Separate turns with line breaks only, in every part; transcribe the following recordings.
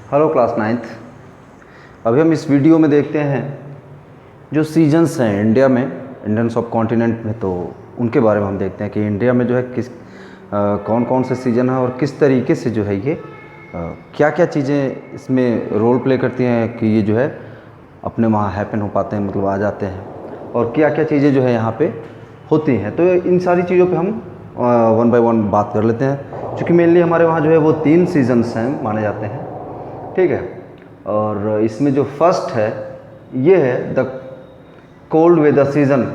Hello class ninth. अभी हम इस वीडियो में देखते हैं जो सीजन्स हैं इंडिया में, इंडियन सब कॉन्टिनेंट में, तो उनके बारे में हम देखते हैं कि इंडिया में जो है कौन कौन से सीज़न है और किस तरीके से जो है ये क्या क्या चीज़ें इसमें रोल प्ले करती हैं कि ये जो है अपने वहाँ हैपन हो पाते हैं, मतलब आ जाते हैं, और क्या क्या चीज़ें जो है यहाँ पे होती हैं। तो इन सारी चीज़ों पे हम वन बाय वन बात कर लेते हैं, क्योंकि मेनली हमारे वहाँ जो है वो 3 सीजन्स हैं माने जाते हैं, ठीक है। और इसमें जो फर्स्ट है ये है द कोल्ड वेदर सीज़न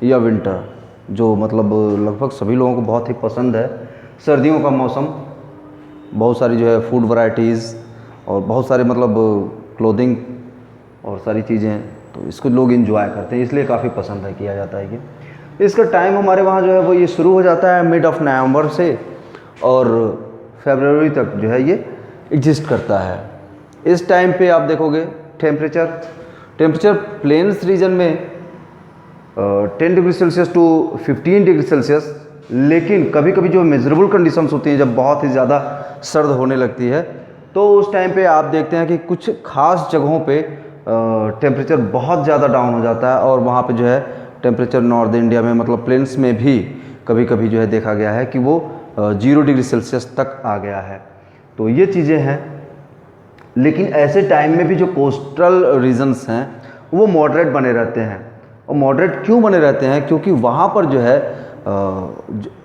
या विंटर, जो मतलब लगभग सभी लोगों को बहुत ही पसंद है। सर्दियों का मौसम, बहुत सारी जो है फूड वैरायटीज़ और बहुत सारे मतलब क्लोथिंग और सारी चीज़ें, तो इसको लोग इन्जॉय करते हैं, इसलिए काफ़ी पसंद है, किया जाता है कि इसका टाइम हमारे वहाँ जो है वो ये शुरू हो जाता है मिड ऑफ नवंबर से और फरवरी तक जो है ये एग्जिस्ट करता है। इस टाइम पे आप देखोगे टेम्परेचर प्लेन्स रीजन में 10 degree Celsius to 15 degree Celsius, लेकिन कभी कभी जो मेजरेबल कंडीशंस होती हैं जब बहुत ही ज़्यादा सर्द होने लगती है, तो उस टाइम पे आप देखते हैं कि कुछ खास जगहों पे टेम्परेचर बहुत ज़्यादा डाउन हो जाता है, और वहाँ पे जो है टेम्परेचर नॉर्थ इंडिया में मतलब प्लेन्स में भी कभी कभी जो है देखा गया है कि वो 0 डिग्री सेल्सियस तक आ गया है। तो ये चीज़ें हैं, लेकिन ऐसे टाइम में भी जो कोस्टल रीजन्स हैं वो मॉडरेट बने रहते हैं। और मॉडरेट क्यों बने रहते हैं? क्योंकि वहाँ पर जो है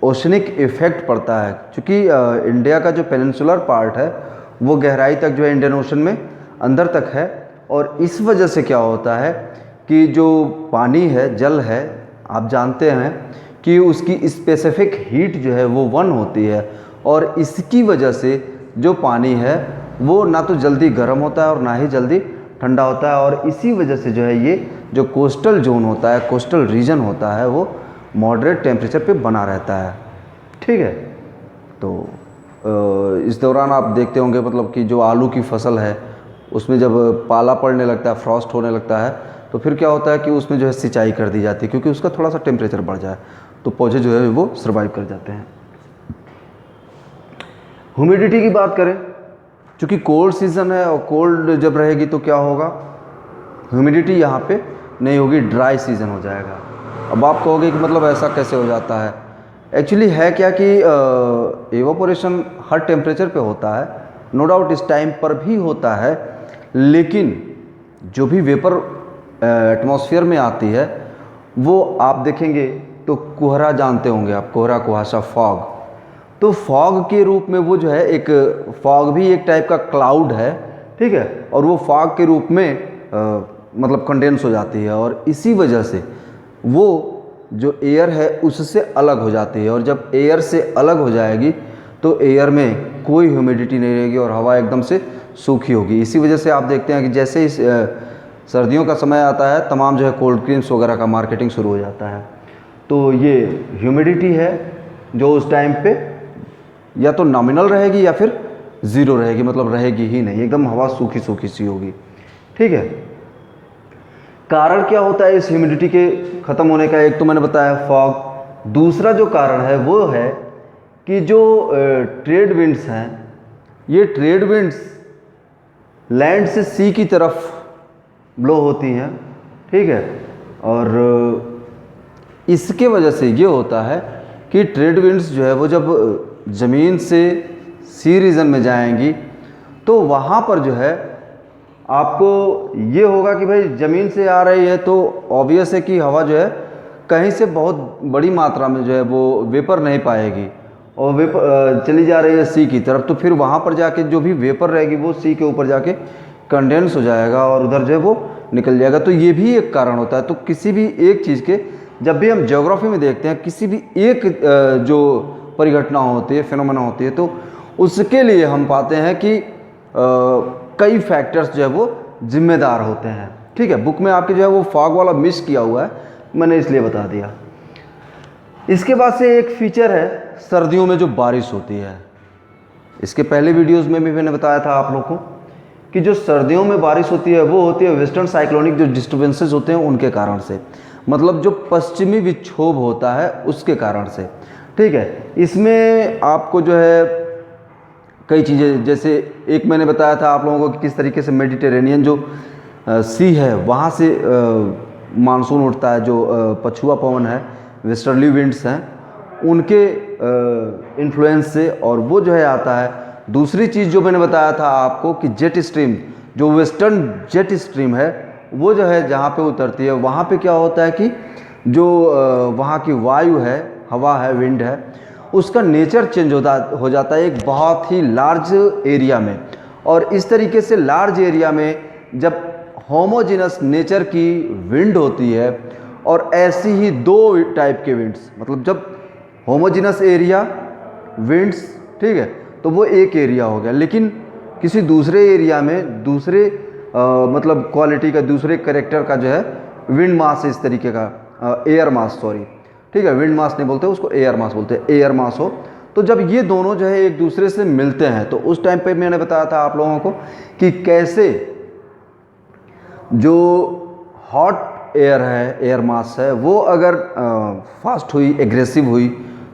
ओशनिक इफेक्ट पड़ता है, क्योंकि इंडिया का जो पेनिनसुलर पार्ट है वो गहराई तक जो है इंडियन ओशन में अंदर तक है, और इस वजह से क्या होता है कि जो पानी है, जल है, आप जानते हैं कि उसकी स्पेसिफिक हीट जो है वो 1 होती है, और इसकी वजह से जो पानी है वो ना तो जल्दी गर्म होता है और ना ही जल्दी ठंडा होता है, और इसी वजह से जो है ये जो कोस्टल जोन होता है, कोस्टल रीजन होता है, वो मॉडरेट टेम्परेचर पे बना रहता है, ठीक है। तो इस दौरान आप देखते होंगे मतलब कि जो आलू की फसल है उसमें जब पाला पड़ने लगता है, फ्रॉस्ट होने लगता है, तो फिर क्या होता है कि उसमें जो है सिंचाई कर दी जाती है, क्योंकि उसका थोड़ा सा टेम्परेचर बढ़ जाए तो पौधे जो है वो सर्वाइव कर जाते हैं। ह्यूमिडिटी की बात करें, क्योंकि कोल्ड सीज़न है और कोल्ड जब रहेगी तो क्या होगा, ह्यूमिडिटी यहाँ पे नहीं होगी, ड्राई सीज़न हो जाएगा। अब आप कहोगे कि मतलब ऐसा कैसे हो जाता है? एक्चुअली है क्या कि एवापोरेशन हर टेम्परेचर पे होता है, नो डाउट इस टाइम पर भी होता है, लेकिन जो भी वेपर एटमॉस्फेयर में आती है वो आप देखेंगे तो कोहरा जानते होंगे आप, कोहरा, कुहासा, फॉग, तो फॉग के रूप में वो जो है एक फॉग भी एक टाइप का क्लाउड है, ठीक है, और वो फॉग के रूप में मतलब कंडेंस हो जाती है, और इसी वजह से वो जो एयर है उससे अलग हो जाती है, और जब एयर से अलग हो जाएगी तो एयर में कोई ह्यूमिडिटी नहीं रहेगी और हवा एकदम से सूखी होगी। इसी वजह से आप देखते हैं कि जैसे ही सर्दियों का समय आता है तमाम जो है कोल्ड ड्रिंक्स वगैरह का मार्केटिंग शुरू हो जाता है। तो ये ह्यूमिडिटी है जो उस टाइम पे या तो नॉमिनल रहेगी या फिर ज़ीरो रहेगी, मतलब रहेगी ही नहीं, एकदम हवा सूखी सूखी सी होगी, ठीक है। कारण क्या होता है इस ह्यूमिडिटी के ख़त्म होने का? एक तो मैंने बताया फॉग, दूसरा जो कारण है वो है कि जो ट्रेड विंड्स हैं, ये ट्रेड विंड्स लैंड से सी की तरफ ब्लो होती हैं, ठीक है, और इसके वजह से ये होता है कि ट्रेड विंड्स जो है वो जब ज़मीन से सी रीजन में जाएंगी तो वहाँ पर जो है आपको ये होगा कि भाई ज़मीन से आ रही है तो ऑब्वियस है कि हवा जो है कहीं से बहुत बड़ी मात्रा में जो है वो वेपर नहीं पाएगी, और वेपर चली जा रही है सी की तरफ, तो फिर वहाँ पर जाके जो भी वेपर रहेगी वो सी के ऊपर जाके कंडेंस हो जाएगा और उधर जो है वो निकल जाएगा। तो ये भी एक कारण होता है। तो किसी भी एक चीज़ के, जब भी हम ज्योग्राफी में देखते हैं किसी भी एक जो परिघटना होती है, फिनोमेना होती है, तो उसके लिए हम पाते हैं कि कई फैक्टर्स जो है वो जिम्मेदार होते हैं, ठीक है। बुक में आपके जो है वो फॉग वाला मिस किया हुआ है, मैंने इसलिए बता दिया। इसके बाद से एक फीचर है सर्दियों में जो बारिश होती है। इसके पहले वीडियोस में भी मैंने बताया था आप लोग को कि जो सर्दियों में बारिश होती है वो होती है वेस्टर्न साइक्लोनिक जो डिस्टर्बेंसेस होते हैं उनके कारण से, मतलब जो पश्चिमी विक्षोभ होता है उसके कारण से, ठीक है। इसमें आपको जो है कई चीज़ें, जैसे एक मैंने बताया था आप लोगों को कि किस तरीके से मेडिटेरेनियन जो सी है वहाँ से मानसून उठता है, जो पछुआ पवन है, वेस्टर्ली विंड्स हैं, उनके इन्फ्लुएंस से, और वो जो है आता है। दूसरी चीज़ जो मैंने बताया था आपको कि जेट स्ट्रीम, जो वेस्टर्न जेट स्ट्रीम है वो जो है जहाँ पे उतरती है, वहाँ पे क्या होता है कि जो वहाँ की वायु है, हवा है, विंड है, उसका नेचर चेंज हो जाता है एक बहुत ही लार्ज एरिया में। और इस तरीके से लार्ज एरिया में जब होमोजेनस नेचर की विंड होती है, और ऐसी ही दो टाइप के विंड्स, मतलब जब होमोजेनस एरिया विंड्स, ठीक है, तो वो एक एरिया हो गया, लेकिन किसी दूसरे एरिया में दूसरे मतलब क्वालिटी का, दूसरे कैरेक्टर का जो है विंड मास, इस तरीके का एयर मास, सॉरी, ठीक है, विंड मास नहीं बोलते उसको, एयर मास बोलते हैं, एयर मास हो। तो जब ये दोनों जो है एक दूसरे से मिलते हैं, तो उस टाइम पे मैंने बताया था आप लोगों को कि कैसे जो हॉट एयर है, एयर मास है, वो अगर फास्ट हुई, एग्रेसिव हुई,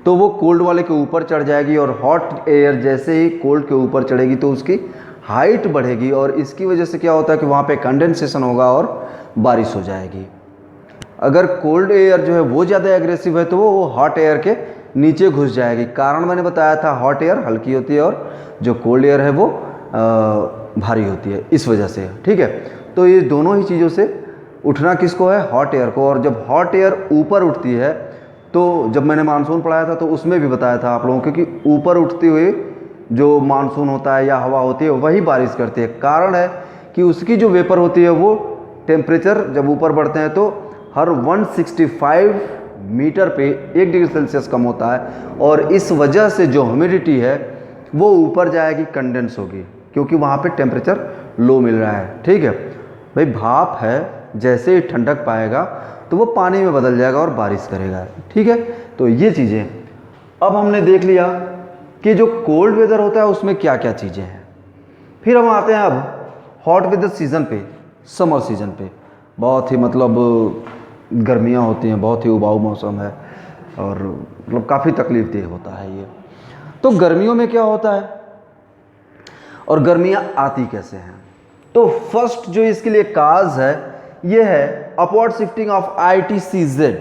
तो वो कोल्ड वाले के ऊपर चढ़ जाएगी, और हॉट एयर जैसे ही कोल्ड के ऊपर चढ़ेगी तो उसकी हाइट बढ़ेगी, और इसकी वजह से क्या होता है कि वहाँ पे कंडेंसेशन होगा और बारिश हो जाएगी। अगर कोल्ड एयर जो है वो ज़्यादा एग्रेसिव है तो वो हॉट एयर के नीचे घुस जाएगी। कारण मैंने बताया था, हॉट एयर हल्की होती है और जो कोल्ड एयर है वो भारी होती है, इस वजह से, ठीक है। तो ये दोनों ही चीज़ों से उठना किसको है, हॉट एयर को। और जब हॉट एयर ऊपर उठती है, तो जब मैंने मानसून पढ़ाया था तो उसमें भी बताया था आप लोगों को कि ऊपर उठते हुए जो मानसून होता है या हवा होती है वही बारिश करती है। कारण है कि उसकी जो वेपर होती है वो टेम्परेचर जब ऊपर बढ़ते हैं तो हर 165 मीटर पे 1 डिग्री सेल्सियस कम होता है, और इस वजह से जो ह्यूमिडिटी है वो ऊपर जाएगी, कंडेंस होगी, क्योंकि वहाँ पे टेम्परेचर लो मिल रहा है, ठीक है भाई। भाप है, जैसे ही ठंडक पाएगा तो वो पानी में बदल जाएगा और बारिश करेगा, ठीक है। तो ये चीज़ें अब हमने देख लिया कि जो कोल्ड वेदर होता है उसमें क्या क्या चीज़ें हैं। फिर हम आते हैं अब हॉट वेदर सीज़न पे, समर सीज़न पे। बहुत ही मतलब गर्मियाँ होती हैं, बहुत ही उबाऊ मौसम है, और मतलब काफ़ी तकलीफ देह होता है ये। तो गर्मियों में क्या होता है और गर्मियाँ आती कैसे हैं? तो फर्स्ट जो इसके लिए काज है ये है अपवर्ड शिफ्टिंग ऑफ ITCZ,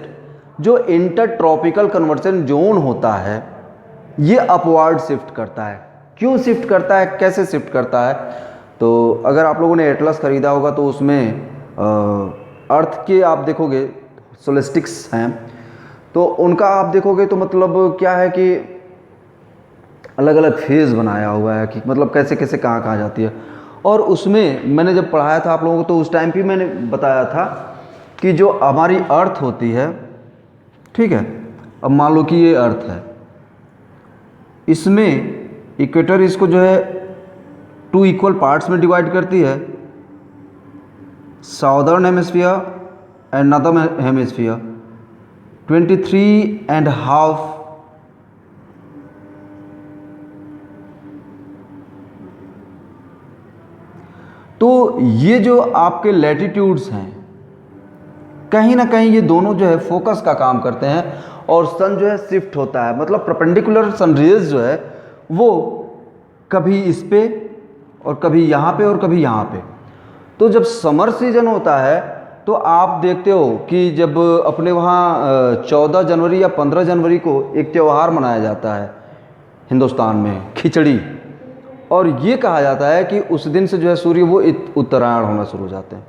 जो इंटर ट्रॉपिकल कन्वर्जन जोन होता है, ये अपवर्ड शिफ्ट करता है। क्यों शिफ्ट करता है, कैसे शिफ्ट करता है? तो अगर आप लोगों ने एटलस खरीदा होगा तो उसमें अर्थ के आप देखोगे सोलिस्टिक्स हैं, तो उनका आप देखोगे तो मतलब क्या है कि अलग अलग फेज़ बनाया हुआ है कि मतलब कैसे कैसे कहाँ कहाँ जाती है। और उसमें मैंने जब पढ़ाया था आप लोगों को तो उस टाइम पे मैंने बताया था कि जो हमारी अर्थ होती है, ठीक है, अब मान लो कि ये अर्थ है, इसमें इक्वेटर इसको जो है 2 इक्वल पार्ट्स में डिवाइड करती है, southern hemisphere and northern hemisphere 23.5 तो ये जो आपके लैटिट्यूड्स हैं, कहीं ना कहीं ये दोनों जो है फोकस का काम करते हैं, और सन जो है शिफ्ट होता है, मतलब परपेंडिकुलर सनरेज जो है वो कभी इस पे और कभी यहाँ पे और कभी यहाँ पे। तो जब समर सीजन होता है तो आप देखते हो कि जब अपने वहाँ 14 जनवरी या 15 जनवरी को एक त्यौहार मनाया जाता है हिंदुस्तान में, खिचड़ी, और ये कहा जाता है कि उस दिन से जो है सूर्य वो उत्तरायण होना शुरू हो जाते हैं,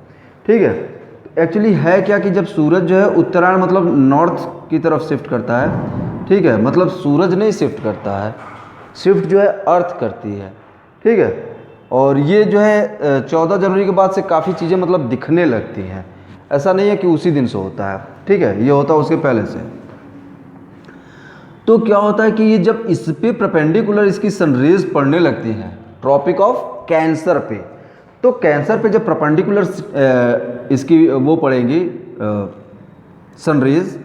ठीक है। एक्चुअली है क्या कि जब सूरज जो है उत्तरायण मतलब नॉर्थ की तरफ शिफ्ट करता है, ठीक है, मतलब सूरज नहीं शिफ्ट करता है, शिफ्ट जो है अर्थ करती है, ठीक है। और ये जो है 14 जनवरी के बाद से काफ़ी चीज़ें मतलब दिखने लगती हैं, ऐसा नहीं है कि उसी दिन से होता है, ठीक है, ये होता है उसके पहले से। तो क्या होता है कि ये जब इस पे परपेंडिकुलर इसकी सनरेज पड़ने लगती हैं ट्रॉपिक ऑफ कैंसर पे, तो कैंसर पे जब परपेंडिकुलर इसकी वो पड़ेंगी सनरेज,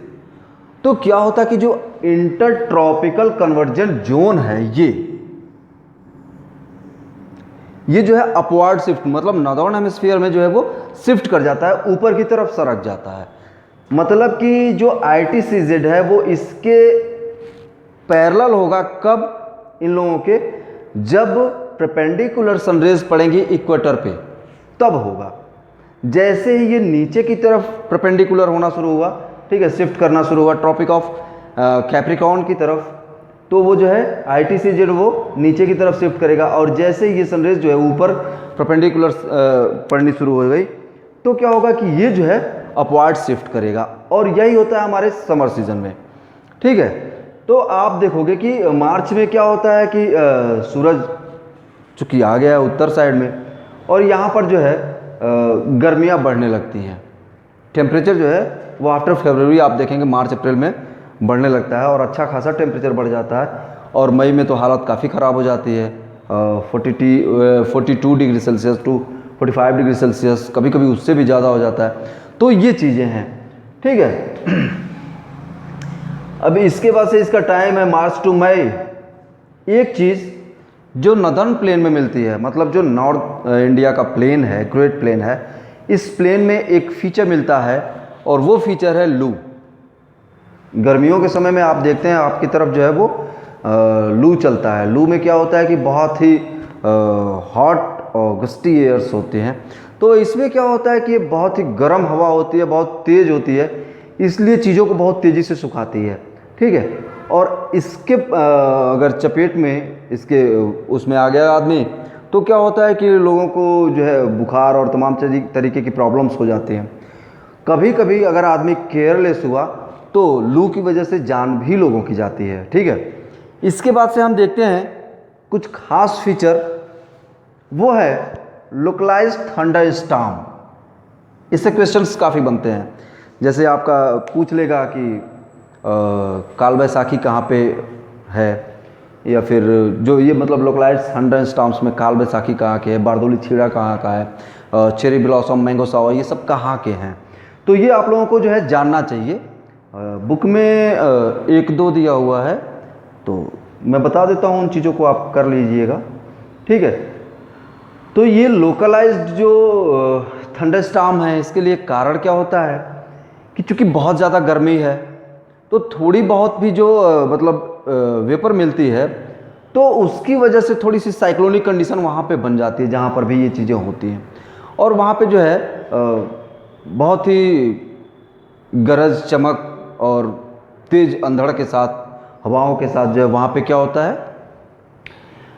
तो क्या होता है कि जो इंटर ट्रॉपिकल कन्वर्जन जोन है ये जो है अपवर्ड शिफ्ट, मतलब नॉर्दर्न हेमिस्फीयर में जो है वो शिफ्ट कर जाता है, ऊपर की तरफ सरक जाता है। मतलब कि जो ITCZ है वो इसके पैरेलल होगा, कब? इन लोगों के जब परपेंडिकुलर सनरेज पड़ेंगी इक्वेटर पे तब होगा। जैसे ही ये नीचे की तरफ परपेंडिकुलर होना शुरू हुआ, ठीक है, शिफ्ट करना शुरू हुआ ट्रॉपिक ऑफ कैप्रिकॉर्न की तरफ, तो वो जो है ITCZ वो नीचे की तरफ शिफ्ट करेगा। और जैसे ही ये सनरेज जो है ऊपर परपेंडिकुलर पड़नी शुरू हो गई तो क्या होगा कि ये जो है अपवार्ड शिफ्ट करेगा। और यही होता है हमारे समर सीजन में, ठीक है। तो आप देखोगे कि मार्च में क्या होता है कि सूरज चूँकि आ गया है उत्तर साइड में, और यहाँ पर जो है गर्मियाँ बढ़ने लगती हैं। टेम्परेचर जो है वो आफ्टर फरवरी आप देखेंगे मार्च अप्रैल में बढ़ने लगता है और अच्छा खासा टेम्परेचर बढ़ जाता है। और मई में तो हालत काफ़ी ख़राब हो जाती है, 42 degree Celsius to 45 degree Celsius, कभी कभी उससे भी ज़्यादा हो जाता है। तो ये चीज़ें हैं, ठीक है। अब इसके बाद से इसका टाइम है मार्च टू मई। एक चीज़ जो नदर्न प्लेन में मिलती है, मतलब जो नॉर्थ इंडिया का प्लेन है, ग्रेट प्लेन है, इस प्लेन में एक फीचर मिलता है और वो फीचर है लू। गर्मियों के समय में आप देखते हैं आपकी तरफ जो है वो लू चलता है। लू में क्या होता है कि बहुत ही हॉट और गस्टी एयर्स होते हैं। तो इसमें क्या होता है कि ये बहुत ही गर्म हवा होती है, बहुत तेज़ होती है, इसलिए चीज़ों को बहुत तेज़ी से सुखाती है, ठीक है। और इसके अगर चपेट में इसके उसमें आ गया आदमी तो क्या होता है कि लोगों को जो है बुखार और तमाम तरीके की प्रॉब्लम्स हो जाती हैं। कभी कभी अगर आदमी केयरलेस हुआ तो लू की वजह से जान भी लोगों की जाती है, ठीक है। इसके बाद से हम देखते हैं कुछ खास फीचर, वो है लोकलाइज्ड थंडर स्टॉर्म। इससे क्वेश्चंस काफ़ी बनते हैं, जैसे आपका पूछ लेगा कि काल बैसाखी कहाँ पे है, या फिर जो ये मतलब लोकलाइज्ड थंडर स्टॉर्म्स में काल बैसाखी कहाँ के है, बारदोली छीड़ा कहाँ का है, चेरी ब्लॉसम, मैंगो सावा, ये सब कहाँ के हैं। तो ये आप लोगों को जो है जानना चाहिए। बुक में 1-2 दिया हुआ है, तो मैं बता देता हूँ, उन चीज़ों को आप कर लीजिएगा, ठीक है। तो ये लोकलाइज्ड जो थंडरस्टॉर्म है, इसके लिए कारण क्या होता है कि चूँकि बहुत ज़्यादा गर्मी है तो थोड़ी बहुत भी जो मतलब वेपर मिलती है तो उसकी वजह से थोड़ी सी साइक्लोनिक कंडीशन वहाँ पे बन जाती है जहाँ पर भी ये चीज़ें होती हैं। और वहाँ पे जो है बहुत ही गरज, चमक और तेज़ अंधड़ के साथ, हवाओं के साथ जो है वहाँ पे क्या होता है,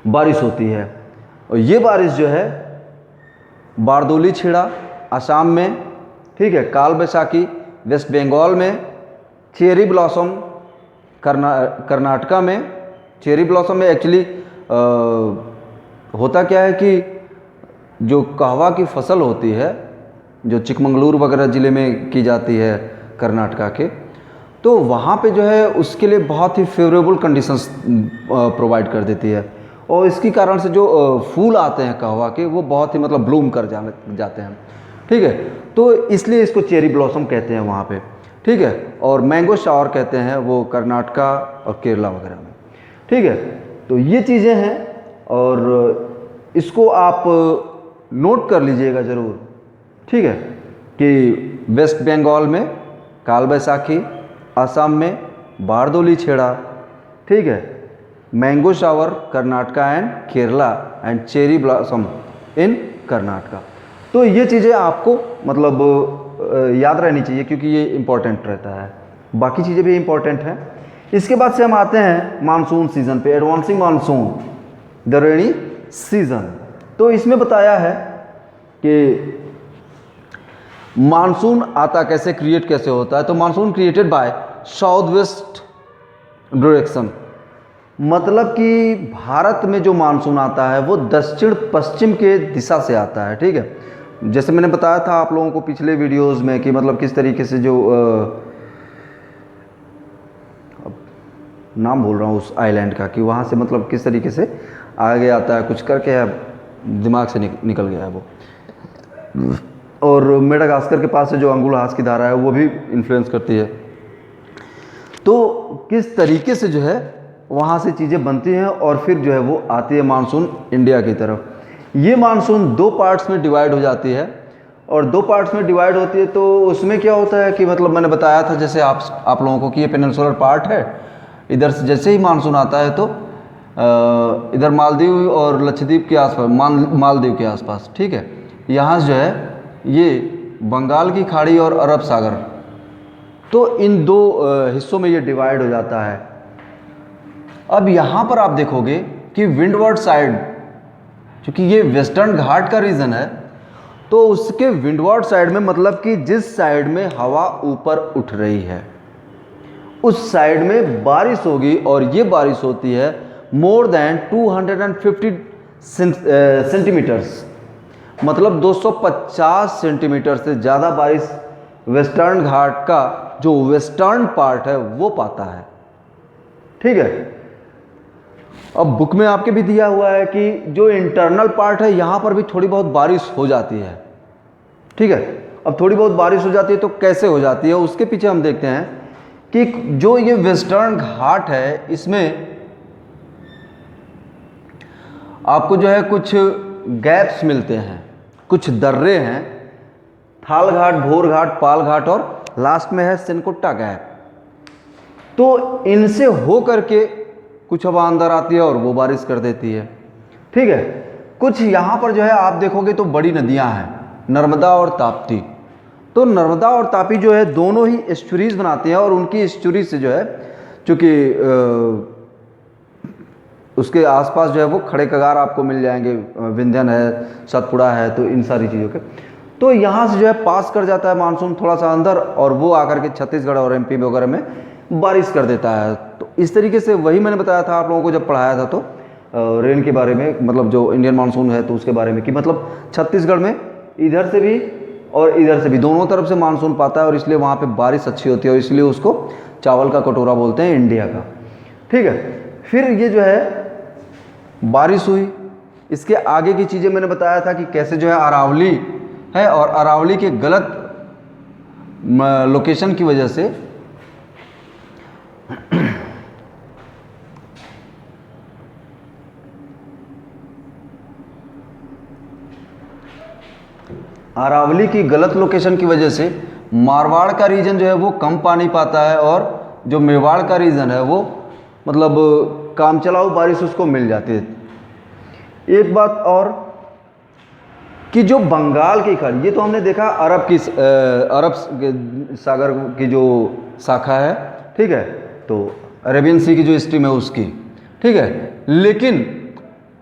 बारिश होती है। और ये बारिश जो है बारदोली छीड़ा असम में, ठीक है, काल बैसाखी वेस्ट बंगाल में, चेरी ब्लॉसम कर्नाटका में। चेरी ब्लॉसम में एक्चुअली होता क्या है कि जो कहवा की फसल होती है, जो चिकमंगलूर वगैरह ज़िले में की जाती है कर्नाटका के, तो वहाँ पे जो है उसके लिए बहुत ही फेवरेबल कंडीशंस प्रोवाइड कर देती है। और इसके कारण से जो फूल आते हैं कहवा के, वो बहुत ही मतलब ब्लूम कर जाते हैं, ठीक है। तो इसलिए इसको चेरी ब्लॉसम कहते हैं वहाँ पे, ठीक है। और मैंगो शावर कहते हैं वो कर्नाटका और केरला वगैरह में, ठीक है। तो ये चीज़ें हैं और इसको आप नोट कर लीजिएगा ज़रूर, ठीक है, कि वेस्ट बंगाल में काल बैसाखी, असम में बारदोली छेड़ा, ठीक है, mango shower Karnataka and Kerala and cherry blossom in Karnataka. तो ये चीज़ें आपको मतलब याद रहनी चाहिए क्योंकि ये इम्पोर्टेंट रहता है। बाकी चीज़ें भी इम्पोर्टेंट हैं। इसके बाद से हम आते हैं मानसून सीज़न पे, advancing monsoon, the rainy season. तो इसमें बताया है कि मानसून आता कैसे, क्रिएट कैसे होता है। तो monsoon created by south west direction, मतलब कि भारत में जो मानसून आता है वो दक्षिण पश्चिम के दिशा से आता है, ठीक है। जैसे मैंने बताया था आप लोगों को पिछले वीडियोस में कि मतलब किस तरीके से जो नाम भूल रहा हूँ उस आइलैंड का, कि वहाँ से मतलब किस तरीके से आगे आता है, कुछ करके है, दिमाग से निकल गया है वो। और मेडागास्कर के पास से जो अंगुलहास की धारा है वो भी इन्फ्लुएंस करती है। तो किस तरीके से जो है वहाँ से चीज़ें बनती हैं और फिर जो है वो आती है मानसून इंडिया की तरफ। ये मानसून 2 पार्ट्स में डिवाइड हो जाती है, और 2 पार्ट्स में डिवाइड होती है तो उसमें क्या होता है कि मतलब मैंने बताया था जैसे आप लोगों को कि ये पेनिनसुलर पार्ट है, इधर से जैसे ही मानसून आता है तो इधर मालदीव और लक्षद्वीप के आसपास, मालदीव के आसपास, ठीक है। यहाँ जो है ये बंगाल की खाड़ी और अरब सागर, तो इन दो हिस्सों में ये डिवाइड हो जाता है। अब यहाँ पर आप देखोगे कि विंडवर्ड साइड, क्योंकि ये वेस्टर्न घाट का रीजन है, तो उसके विंडवर्ड साइड में मतलब कि जिस साइड में हवा ऊपर उठ रही है उस साइड में बारिश होगी, और ये बारिश होती है मोर देन 250 सेंटीमीटर्स, मतलब 250 सेंटीमीटर से ज़्यादा बारिश वेस्टर्न घाट का जो वेस्टर्न पार्ट है वो पाता है, ठीक है। अब बुक में आपके भी दिया हुआ है कि जो इंटरनल पार्ट है यहाँ पर भी थोड़ी बहुत बारिश हो जाती है, ठीक है। अब थोड़ी बहुत बारिश हो जाती है तो कैसे हो जाती है, उसके पीछे हम देखते हैं कि जो ये वेस्टर्न घाट है इसमें आपको जो है कुछ गैप्स मिलते हैं, कुछ दर्रे हैं, थाल घाट, भोर घाट, पाल घाट और लास्ट में है सिनकुट्टा गैप। तो इनसे हो करके कुछ हवा अंदर आती है और वो बारिश कर देती है, ठीक है। कुछ यहाँ पर जो है आप देखोगे तो बड़ी नदियाँ हैं, नर्मदा और ताप्ती। तो नर्मदा और तापी जो है दोनों ही एस्चुरीज बनाती हैं, और उनकी एस्चुरी से जो है चूँकि उसके आसपास जो है वो खड़े कगार आपको मिल जाएंगे, विंध्यन है, सतपुड़ा है, तो इन सारी चीज़ों के, तो यहाँ से जो है पास कर जाता है मानसून थोड़ा सा अंदर, और वो आकर के छत्तीसगढ़ और एमपी वगैरह में बारिश कर देता है। तो इस तरीके से वही मैंने बताया था आप लोगों को जब पढ़ाया था, तो रेन के बारे में, मतलब जो इंडियन मानसून है तो उसके बारे में, कि मतलब छत्तीसगढ़ में इधर से भी और इधर से भी दोनों तरफ से मानसून पाता है, और इसलिए वहाँ पे बारिश अच्छी होती है, और इसलिए उसको चावल का कटोरा बोलते हैं इंडिया का, ठीक है। फिर ये जो है बारिश हुई, इसके आगे की चीज़ें मैंने बताया था कि कैसे जो है अरावली है, और अरावली के गलत लोकेशन की वजह से अरावली की गलत लोकेशन की वजह से मारवाड़ का रीजन जो है वो कम पानी पाता है, और जो मेवाड़ का रीजन है वो मतलब काम चलाऊ बारिश उसको मिल जाती है। एक बात और कि जो बंगाल की खाड़ी, ये तो हमने देखा अरब सागर की जो शाखा है, ठीक है, तो अरेबियन सी की जो स्ट्रीम है उसकी, ठीक है। लेकिन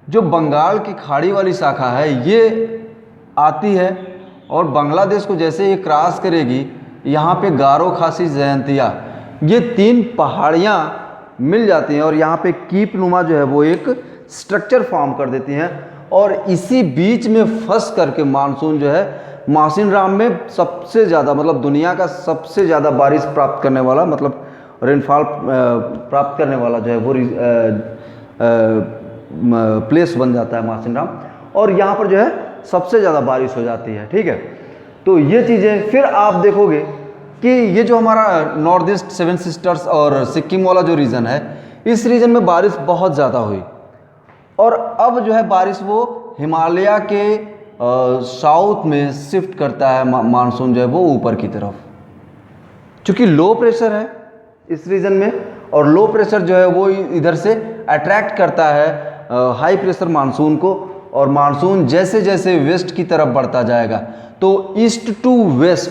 जो बंगाल की खाड़ी वाली शाखा है ये आती है, और बांग्लादेश को जैसे ये क्रॉस करेगी, यहाँ पे गारो, खासी, जयंतिया, ये 3 पहाड़ियाँ मिल जाती हैं, और यहाँ पे कीप नुमा जो है वो एक स्ट्रक्चर फॉर्म कर देती हैं, और इसी बीच में फंस करके मानसून जो है मासिनराम में सबसे ज़्यादा, मतलब दुनिया का सबसे ज़्यादा बारिश प्राप्त करने वाला, मतलब रेनफॉल प्राप्त करने वाला जो है वो प्लेस बन जाता है मासिनराम, और यहाँ पर जो है सबसे ज़्यादा बारिश हो जाती है, ठीक है। तो ये चीज़ें, फिर आप देखोगे कि ये जो हमारा नॉर्थ ईस्ट, 7 सिस्टर्स और सिक्किम वाला जो रीजन है, इस रीजन में बारिश बहुत ज़्यादा हुई, और अब जो है बारिश वो हिमालय के साउथ में शिफ्ट करता है, मानसून जो है वो ऊपर की तरफ, चूँकि लो प्रेशर है इस रीजन में, और लो प्रेशर जो है वो इधर से अट्रैक्ट करता है हाई प्रेशर मानसून को, और मानसून जैसे जैसे वेस्ट की तरफ बढ़ता जाएगा तो ईस्ट टू वेस्ट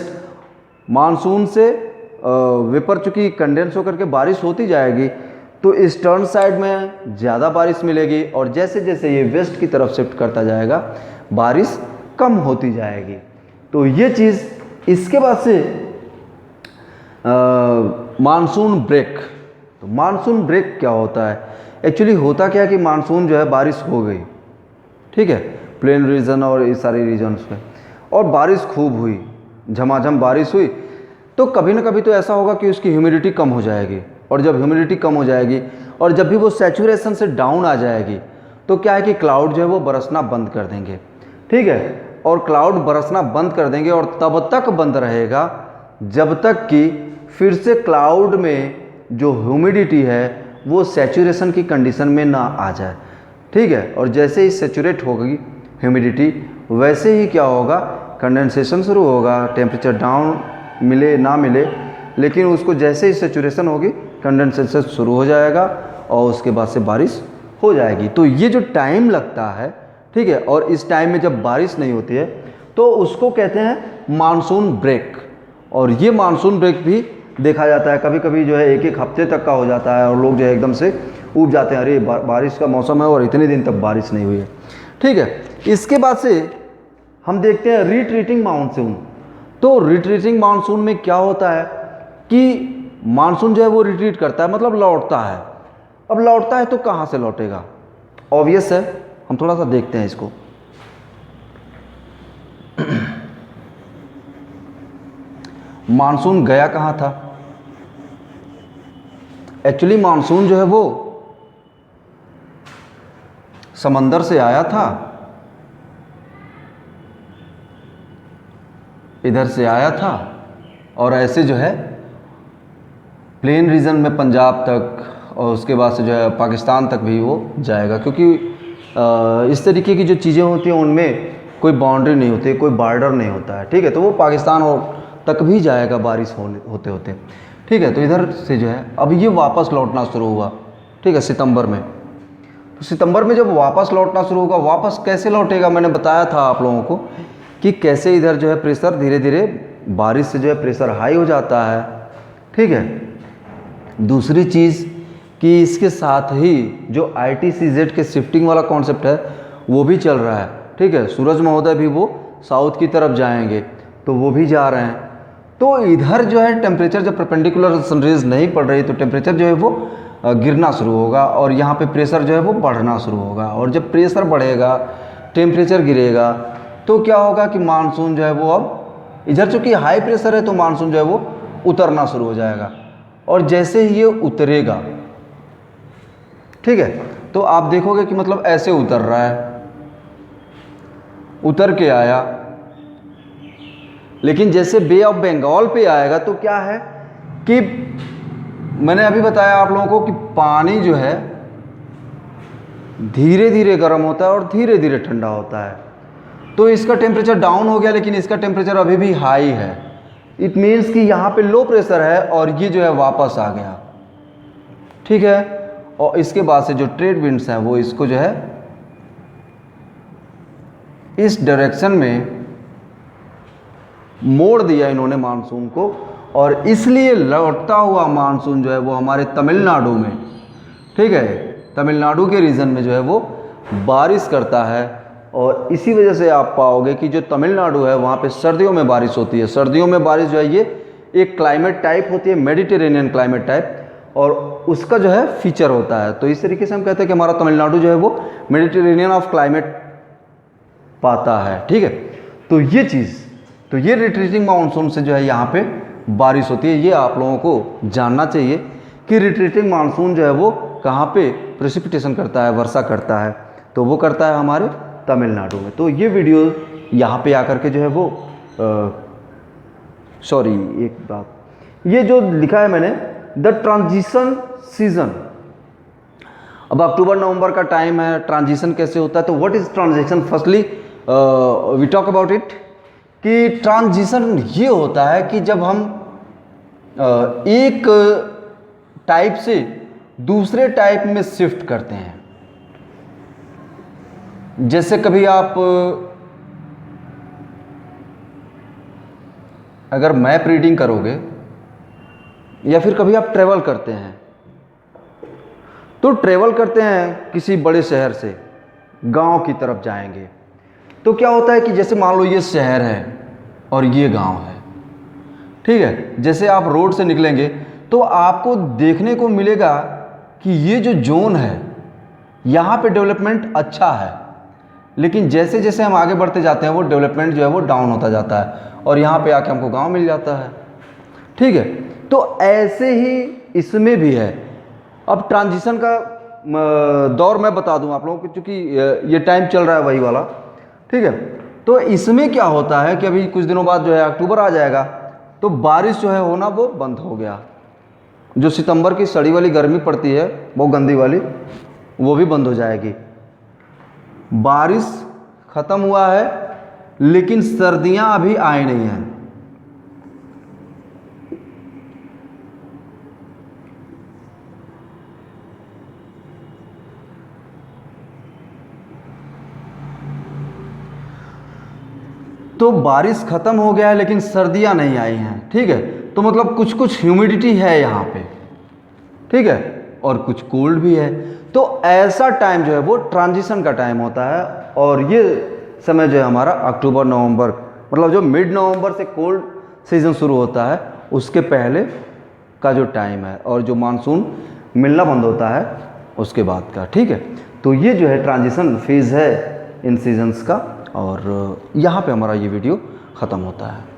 मानसून से वेपर चूँकि कंडेंस होकर के बारिश होती जाएगी, तो ईस्टर्न साइड में ज़्यादा बारिश मिलेगी, और जैसे जैसे ये वेस्ट की तरफ शिफ्ट करता जाएगा बारिश कम होती जाएगी। तो ये चीज़, इसके बाद से मानसून ब्रेक। तो मानसून ब्रेक क्या होता है? एक्चुअली होता क्या है कि मानसून जो है बारिश हो गई, ठीक है, प्लेन रीजन और इस सारे रीजन्स में, और बारिश खूब हुई, झमाझम बारिश हुई, तो कभी ना कभी तो ऐसा होगा कि उसकी ह्यूमिडिटी कम हो जाएगी, और जब ह्यूमिडिटी कम हो जाएगी और जब भी वो सैचुरेशन से डाउन आ जाएगी तो क्या है कि क्लाउड जो है वो बरसना बंद कर देंगे, ठीक है, और क्लाउड बरसना बंद कर देंगे, और तब तक बंद रहेगा जब तक कि फिर से क्लाउड में जो ह्यूमिडिटी है वो सैचुरेशन की कंडीशन में ना आ जाए, ठीक है। और जैसे ही सैचुरेट होगी ह्यूमिडिटी, वैसे ही क्या होगा, कंडेंसेशन शुरू होगा, टेम्परेचर डाउन मिले ना मिले, लेकिन उसको जैसे ही सैचुरेशन होगी कंडेंसेशन शुरू हो जाएगा, और उसके बाद से बारिश हो जाएगी। तो ये जो टाइम लगता है, ठीक है, और इस टाइम में जब बारिश नहीं होती है तो उसको कहते हैं मानसून ब्रेक। और ये मानसून ब्रेक भी देखा जाता है कभी कभी जो है एक एक हफ्ते तक का हो जाता है, और लोग जो है एकदम से ऊब जाते हैं, अरे बारिश का मौसम है और इतने दिन तक बारिश नहीं हुई है। ठीक है, इसके बाद से हम देखते हैं रिट्रीटिंग मानसून। तो रिट्रीटिंग मानसून में क्या होता है कि मानसून जो है वो रिट्रीट करता है, मतलब लौटता है। अब लौटता है तो कहाँ से लौटेगा, ऑब्वियस है, हम थोड़ा सा देखते हैं इसको। मानसून गया कहाँ था? एक्चुअली मानसून जो है वो समंदर से आया था, इधर से आया था, और ऐसे जो है प्लेन रीजन में पंजाब तक, और उसके बाद से जो है पाकिस्तान तक भी वो जाएगा, क्योंकि इस तरीके की जो चीज़ें होती हैं उनमें कोई बाउंड्री नहीं होती, कोई बॉर्डर नहीं होता है। ठीक है, तो वो पाकिस्तान और तक भी जाएगा बारिश होते होते। ठीक है, तो इधर से जो है अब ये वापस लौटना शुरू हुआ। ठीक है, सितंबर में। तो सितंबर में जब वापस लौटना शुरू होगा, वापस कैसे लौटेगा, मैंने बताया था आप लोगों को कि कैसे इधर जो है प्रेशर धीरे धीरे बारिश से जो है प्रेशर हाई हो जाता है। ठीक है, दूसरी चीज़ कि इसके साथ ही जो ITCZ के शिफ्टिंग वाला कॉन्सेप्ट है वो भी चल रहा है। ठीक है, सूरज महोदय भी वो साउथ की तरफ जाएंगे, तो वो भी जा रहे हैं। तो इधर जो है टेम्परेचर जब परपेंडिकुलर सनरेज नहीं पड़ रही तो टेम्परेचर जो है वो गिरना शुरू होगा, और यहाँ पे प्रेशर जो है वो बढ़ना शुरू होगा। और जब प्रेशर बढ़ेगा, टेम्परेचर गिरेगा, तो क्या होगा कि मानसून जो है वो अब इधर चूँकि हाई प्रेशर है तो मानसून जो है वो उतरना शुरू हो जाएगा। और जैसे ही ये उतरेगा, ठीक है, तो आप देखोगे कि मतलब ऐसे उतर रहा है, उतर के आया, लेकिन जैसे बे ऑफ बंगाल पे आएगा तो क्या है कि मैंने अभी बताया आप लोगों को कि पानी जो है धीरे धीरे गर्म होता है और धीरे धीरे ठंडा होता है। तो इसका टेम्परेचर डाउन हो गया, लेकिन इसका टेम्परेचर अभी भी हाई है। इट मीन्स कि यहाँ पे लो प्रेशर है और ये जो है वापस आ गया। ठीक है, और इसके बाद से जो ट्रेड विंड्स हैं वो इसको जो है इस डायरेक्शन में मोड़ दिया इन्होंने मानसून को, और इसलिए लौटता हुआ मानसून जो है वो हमारे तमिलनाडु में, ठीक है, तमिलनाडु के रीजन में जो है वो बारिश करता है। और इसी वजह से आप पाओगे कि जो तमिलनाडु है वहाँ पे सर्दियों में बारिश होती है। सर्दियों में बारिश जो है ये एक क्लाइमेट टाइप होती है, मेडिटेरेनियन क्लाइमेट टाइप, और उसका जो है फीचर होता है। तो इस तरीके से हम कहते हैं कि हमारा तमिलनाडु जो है वो मेडिटेरेनियन ऑफ क्लाइमेट पाता है। ठीक है, तो ये चीज़, तो ये रिट्रीटिंग मानसून से जो है यहाँ पे बारिश होती है। ये आप लोगों को जानना चाहिए कि रिट्रीटिंग मानसून जो है वो कहाँ पे प्रेसिपिटेशन करता है, वर्षा करता है, तो वो करता है हमारे तमिलनाडु में। तो ये वीडियो यहाँ पे आकर के जो है वो सॉरी एक बात, ये जो लिखा है मैंने द ट्रांजिशन सीजन, अब अक्टूबर नवंबर का टाइम है, ट्रांजिशन कैसे होता है, तो what is transition? Firstly we talk about it कि ट्रांजिशन ये होता है कि जब हम एक टाइप से दूसरे टाइप में शिफ्ट करते हैं। जैसे कभी आप अगर मैप रीडिंग करोगे या फिर कभी आप ट्रेवल करते हैं, तो ट्रेवल करते हैं किसी बड़े शहर से गांव की तरफ जाएंगे, तो क्या होता है कि जैसे मान लो ये शहर है और ये गांव है। ठीक है, जैसे आप रोड से निकलेंगे तो आपको देखने को मिलेगा कि ये जो जोन है यहाँ पे डेवलपमेंट अच्छा है, लेकिन जैसे जैसे हम आगे बढ़ते जाते हैं वो डेवलपमेंट जो है वो डाउन होता जाता है, और यहाँ पे आके हमको गांव मिल जाता है। ठीक है, तो ऐसे ही इसमें भी है। अब ट्रांजिशन का दौर मैं बता दूं आप लोगों को, क्योंकि ये टाइम चल रहा है वही वाला। ठीक है, तो इसमें क्या होता है कि अभी कुछ दिनों बाद जो है अक्टूबर आ जाएगा, तो बारिश जो है होना वो बंद हो गया। जो सितंबर की सड़ी वाली गर्मी पड़ती है, वो गंदी वाली, वो भी बंद हो जाएगी। बारिश ख़त्म हुआ है, लेकिन सर्दियां अभी आई नहीं हैं। तो बारिश ख़त्म हो गया है लेकिन सर्दियाँ नहीं आई हैं, ठीक है। तो मतलब कुछ कुछ ह्यूमिडिटी है यहाँ पे, ठीक है, और कुछ कोल्ड भी है। तो ऐसा टाइम जो है वो ट्रांजिशन का टाइम होता है, और ये समय जो है हमारा अक्टूबर नवंबर, मतलब जो मिड नवंबर से कोल्ड सीज़न शुरू होता है उसके पहले का जो टाइम है, और जो मानसून मिलना बंद होता है उसके बाद का, ठीक है। तो ये जो है ट्रांजिशन फेज़ है इन सीजन्स का, और यहाँ पे हमारा ये वीडियो ख़त्म होता है।